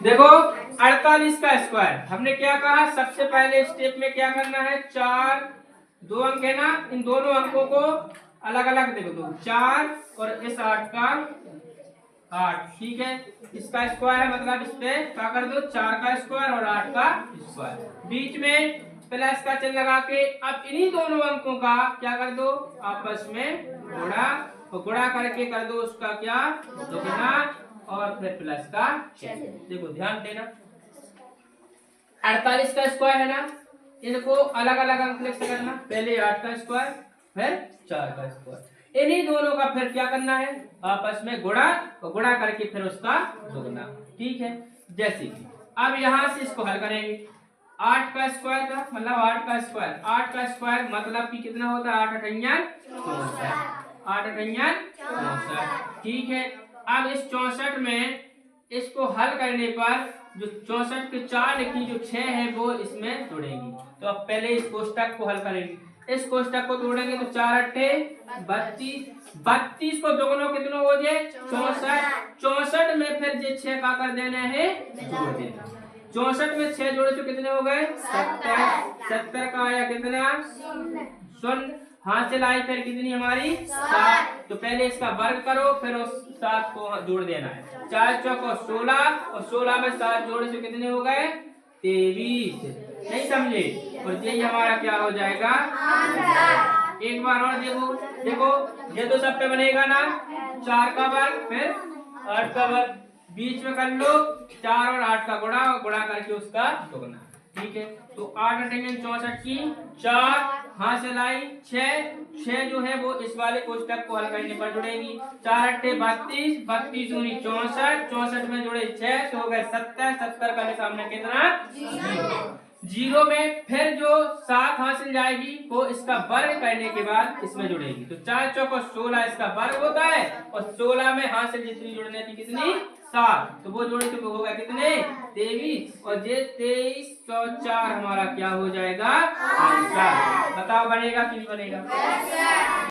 देखो 48 का स्क्वायर हमने क्या कहा, सबसे पहले स्टेप में क्या करना है, 4 दो अंक है ना, इन दोनों अंकों को अलग अलग देखो, दो 4 और इस 8 का 8, ठीक है। इसका स्क्वायर है, मतलब इस पे क्या कर दो, 4 का स्क्वायर और 8 का स्क्वायर, बीच में प्लस का चिन्ह लगा के अब इन्हीं दोनों अंकों का क्या कर दो, आपस में गुणा, और गुणा करके कर दो उसका क्या, दुगना, और फिर प्लस का चिन्ह। देखो ध्यान देना, 48 का स्क्वायर है ना, इनको अलग अलग अंक लिख करना, पहले 8 का स्क्वायर फिर 4 का स्क्वायर, इन्हीं दोनों का फिर क्या करना है, आपस में गुणा, और गुणा करके फिर उसका दुगना, ठीक है। जैसे कि अब यहां से इसको हल करेंगे, 8 का स्क्वायर का मतलब 8 का स्क्वायर, 8 का स्क्वायर मतलब कि कितना होता है, 8 अठैया 64, 8 अठैया 64, ठीक है। अब इस 64 में इसको हल करने पर जो 64 के 4 लिखी जो 6 है वो इसमें जुड़ेगी, तो अब पहले इस कोष्टक को हल करेंगे, इस कोष्टक को तोड़ेंगे तो 4 अट्ठे 32, 32 को दोगुना कितना हो जाए 64, 64 में फिर ये 6 का कर देना है जोड़ देना, 64 में 6 जोड़े तो कितने हो गए 70, 70 का आया कितना शून्य, हाथ से लाई फिर कितनी हमारी 7, तो पहले इसका वर्ग करो फिर उस 7 को जोड़ देना है, 4 चौको 16 और 16 में 7 जोड़े तो कितने हो गए 23, नहीं समझे, और यही हमारा क्या हो जाएगा। एक बार और देखो, देखो ये तो सब पे बनेगा ना, 4 का वर्ग फिर 8 का वर्ग, बीच में कर लो 4 और 8 का गुणा, और गुणा करके उसका दुगना, ठीक है। तो 8 अठेंगे 64 की 4, हाथ से लाई 6 जो है वो इस वाले कोष्टक को हल करने पर जुड़ेगी, 4 अट्ठे 32, 32 दूनी 64, 64 में जुड़े 6 तो हो गए 70, 70 का सामने कितना 0, 0 में फिर जो 7 हासिल जाएगी वो इसका वर्ग करने के बाद इसमें जुड़ेगी, तो 4 चौको 16 इसका वर्ग होता है, और 16 में हासिल जितनी जुड़ने थी कितनी 7, तो वो जोड़े तो होगा कितने 23, और ये 23 तो 4 हमारा क्या हो जाएगा आंसर, बताओ बनेगा कि नहीं बनेगा।